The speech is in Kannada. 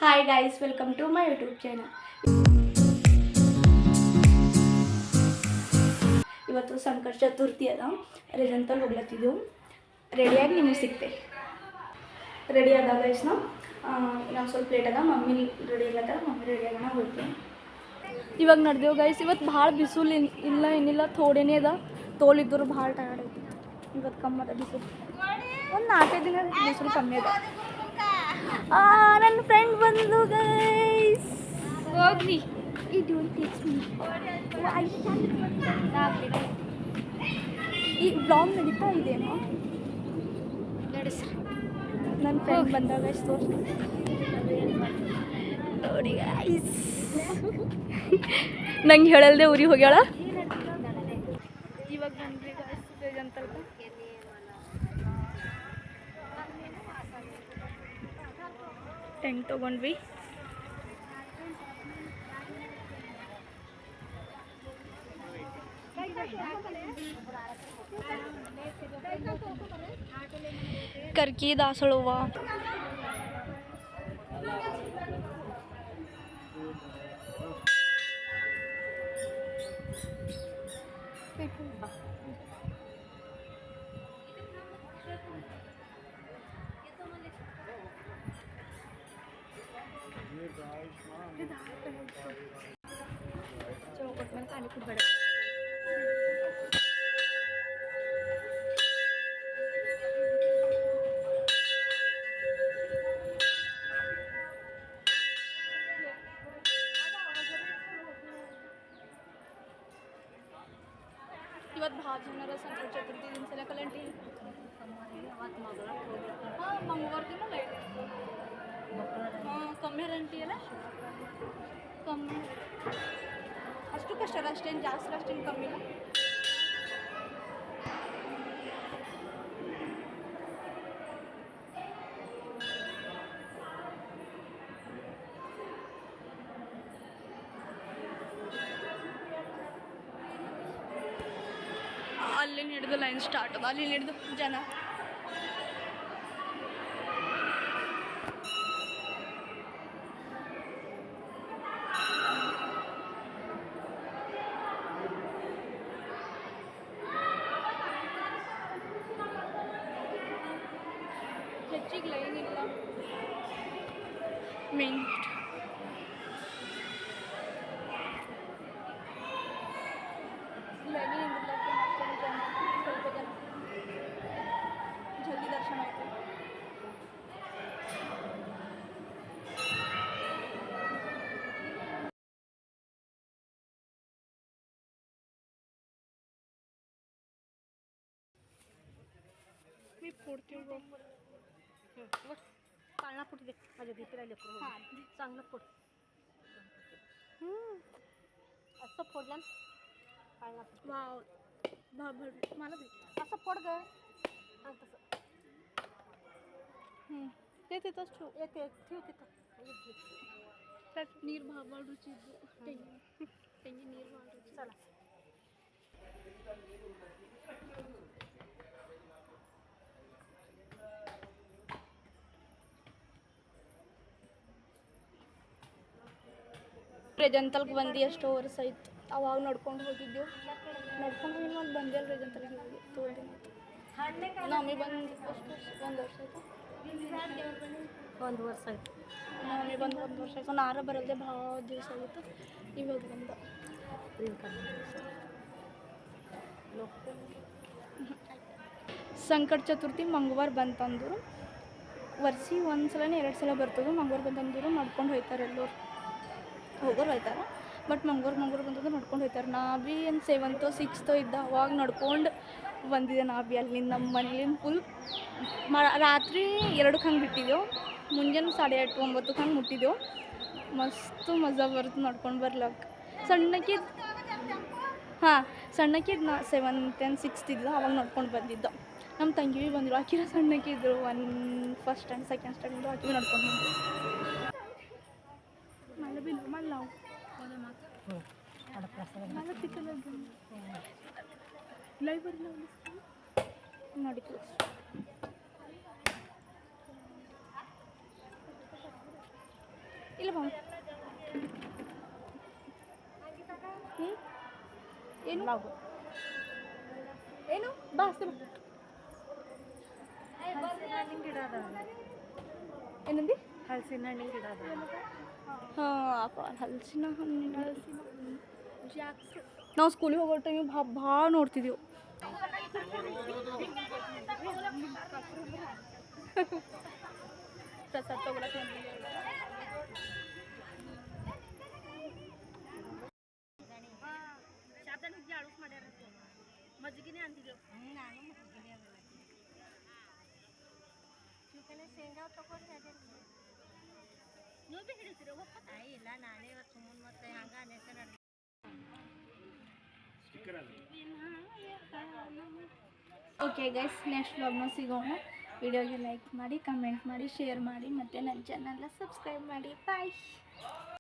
Hi guys, welcome to my YouTube channel. ಇವತ್ತು ಸಂಕಟ ಚತುರ್ಥಿ ಅದ. ರೆಜಂತಲ್ಲಿ ಹೋಗ್ಲತ್ತಿದ್ದೆವು. ರೆಡಿಯಾಗಿ ನಿಮಗೆ ಸಿಗ್ತೆ. ರೆಡಿ ಅದ ಗೈಸ್. ನಾವು ಸ್ವಲ್ಪ ಲೇಟ್ ಅದ. ಮಮ್ಮಿ ರೆಡಿ ಆಗತ್ತ. ಮಮ್ಮಿ ರೆಡಿ ಆಗೋಣ ಹೋಗ್ತೀನಿ. ಇವಾಗ ನಡೆದೇವು ಗೈಸ್. ಇವತ್ತು ಭಾಳ ಬಿಸಿಲು ಇಲ್ಲ, ಏನಿಲ್ಲ, ಥೋಡೇನೇ ಅದ. ತೋಲಿದ್ದರು ಭಾಳ ಟಯರ್ಡ್ ಐತಿ. ಇವತ್ತು ಕಮ್ಮಿ ಅದ ಬಿಸಿಲು. ಒಂದು 4-5 ದಿನ ಬಿಸಿಲು ಕಮ್ಮಿ ಅದ. ನನ್ನ ಫ್ರೆಂಡ್ ಬಂದು ಗೈಸ್. ಹೋಗ್ರಿ. ಈ ಡೋಂಟ್ ಟೇಕ್ಸ್ ಮೀ. ಈ ಬ್ಲಾಗ್ ನಡೀತಾ ಇದೆಯಾ? ನಡೆಸ್ರಿ. ನನ್ನ ಫ್ರೆಂಡ್ ಬಂದಾಗ ಗೈಸ್ ನೋಡಿ ಗೈಸ್. ನಂಗೆ ಹೇಳಲ್ದೆ ಊರಿಗೆ ಹೋಗ್ಯಾಳ. ಇವಾಗ ಬಂದ್ರಿ ಗೈಸ್ ಅಂತ ಟೆಂಟ್ ತೊಗೊಂಡ್ವಿ. ಕರ್ಕಿ ದಾಸಳುವ चौकट में पानी खूब बड़ा. ಇವತ್ತು ಭಾಳ ಜನರ ಸಂಕಟ ಚತುರ್ಥಿ ದಿನ ಸಲ ಕಲಂಟಿ. ಹಾಂ, ಮಂಗಳವಾರ ದಿನ ಲೈಟ್. ಹಾಂ, ಕಮ್ಮಿ ರಂಟಿ ಅಲ್ಲ, ಕಮ್ಮಿ ಅಷ್ಟು ಕಷ್ಟ ಅಲ್ಲ. ಅಷ್ಟೇನು ಜಾಸ್ತಿ, ಅಷ್ಟೇನು ಕಮ್ಮಿ ಇಲ್ಲ. ಅಲ್ಲಿ ಹಿಡಿದು ಲೈನ್ ಸ್ಟಾರ್ಟ್ ಅದ. ಅಲ್ಲಿ ಹಿಡಿದು ಜನ ಹೆಚ್ಚಿಗೆ ಲೈನ್ ಇಲ್ಲ. ಮೇನ್ ಲೈನ್ ಇಲ್ಲ. ಸ್ವಲ್ಪ ಜನ ಜಲ್ದಿ ದರ್ಶನ ಆಯಿತು. मी फोडते पाळणा फुट दे माझ्या भीतीला लेकरू. हां, चांगलं फोड. असं फोडलं पाळणा फुट. वाव, मला भेट असं फोड ग. हां, तसं. ते तिथंच ठेव. एक ठेव तिथं. त्यात नीर भाबाडूची त्यांनी नीर भाबाडूची. चला. ರೆಜಂತಲ್ಗೆ ಬಂದು ಎಷ್ಟು ವರ್ಷ ಆಯ್ತು. ಅವಾಗ ನಡ್ಕೊಂಡು ಹೋಗಿದ್ದೆವು. ನಡ್ಕೊಂಡು ಹೋಗಿ ಒಂದು ಬಂದೆ ರೆಜಂತಲ್ಗೆ ಹೋಗಿ ತೋಲ್ದಿನ ನಮ್ಮಿ ಬಂದು ಅಷ್ಟು ಒಂದು ವರ್ಷ ಆಯಿತು. 1 ವರ್ಷ ಆಯಿತು. ನಮ್ಮಿ ಬಂದು 1 ವರ್ಷ ಆಯಿತು. ನಾರ ಬರಲ್ದೆ ಭಾಳ ದಿವಸ ಆಗಿತ್ತು. ಇವಾಗ ಬಂದ ಸಂಕಟ ಚತುರ್ಥಿ ಮಂಗಳವಾರ ಬಂತಂದ್ರು. ವರ್ಷಿಗೆ 1 ಸಲ 2 ಸಲ ಬರ್ತದೆ. ಮಂಗಳವಾರ ಬಂತಂದ್ರು ನಡ್ಕೊಂಡು ಹೋಗ್ತಾರೆ. ಎಲ್ಲರೂ ಹೋಗೋರು ಹೋಯ್ತಾರೆ. ಬಟ್ ಮಂಗಳವಾರ ಬಂತಂದ್ರೆ ನಡ್ಕೊಂಡು ಹೋಗ್ತಾರೆ. ನಾ ಭೀ ಏನು 7th 6th ಇದ್ದ ಅವಾಗ ನಡ್ಕೊಂಡು ಬಂದಿದ್ದೆ. ನಾ ಭೀ ಅಲ್ಲಿಂದ ನಮ್ಮ ಮನೇಲಿಂದ ಫುಲ್ ರಾತ್ರಿ 2ಕ್ಕೆ ಹಂಗೆ ಬಿಟ್ಟಿದ್ದೆವು. ಮುಂಜಾನೆ 8:30 9ಕ್ಕೆ ಹಂಗೆ ಮುಟ್ಟಿದ್ದೆವು. ಮಸ್ತು ಮಜಾ ಬರುತ್ತೆ ನಡ್ಕೊಂಡು ಬರ್ಲಕ್ಕೆ. ಸಣ್ಣಕ್ಕಿದ್ದು ನಾ 7th and 6th ಇದ್ದ ಅವಾಗ ನಡ್ಕೊಂಡು ಬಂದಿದ್ದು. ನಮ್ಮ ತಂಗಿ ಭೀ ಬಂದಿದ್ರು. ಆಕಿರ ಸಣ್ಣಕ್ಕಿದ್ರು. 1st and 2nd ಸ್ಟ್ಯಾಂಡರ್ಡ್ ಆಕಿ ನಡ್ಕೊಂಡು ಬಂದಿದ್ರು. मला बी मला लाव मला तिकडे लाईव्हवर लावलीस नडीतलं. ಇಲ್ಲ ಮಾಮ. ಏನು ಏನು ಬಾ ಗಿಡ ಅದ ಏನಂದಿ? ಹಲಸಿನ ಹಣ್ಣಿನ ಗಿಡ ಅದ. ಹಾಂ ಹಲಸಿನ ಹಣ್ಣಿನ ನಾವು ಸ್ಕೂಲಿಗೆ ಹೋಗೋ ಟೈಮಿಗೆ ಭಾಳ ನೋಡ್ತಿದ್ದೆವು. ಪ್ರಸಾದ ತಗೊಳಕ್ಕೆ ಮಜ್ಜಿಗೆನೇ ಅಂತಿದ್ದೆವು. ನಾನು ಮಜ್ಜಿಗೆನೇ ಶೇಂಗಾ ತಗೊಂಡು ನೀವು ಭೀ ಹಿಡಿತೀರ? ಇಲ್ಲ ನಾನೇ ಇವತ್ತು ಸುಮ್ಮನೆ ಮತ್ತೆ ಹಂಗ ನೆಸೆ ಓಕೆ ಗೈಸ್, ನೆಕ್ಸ್ಟ್ ವ್ಲಾಗ್ನ ಸಿಗೋಣ. ವಿಡಿಯೋಗೆ ಲೈಕ್ ಮಾಡಿ, ಕಮೆಂಟ್ ಮಾಡಿ, ಶೇರ್ ಮಾಡಿ, ಮತ್ತು ನನ್ನ ಚಾನಲ್ನ ಸಬ್ಸ್ಕ್ರೈಬ್ ಮಾಡಿ. ಬಾಯ್.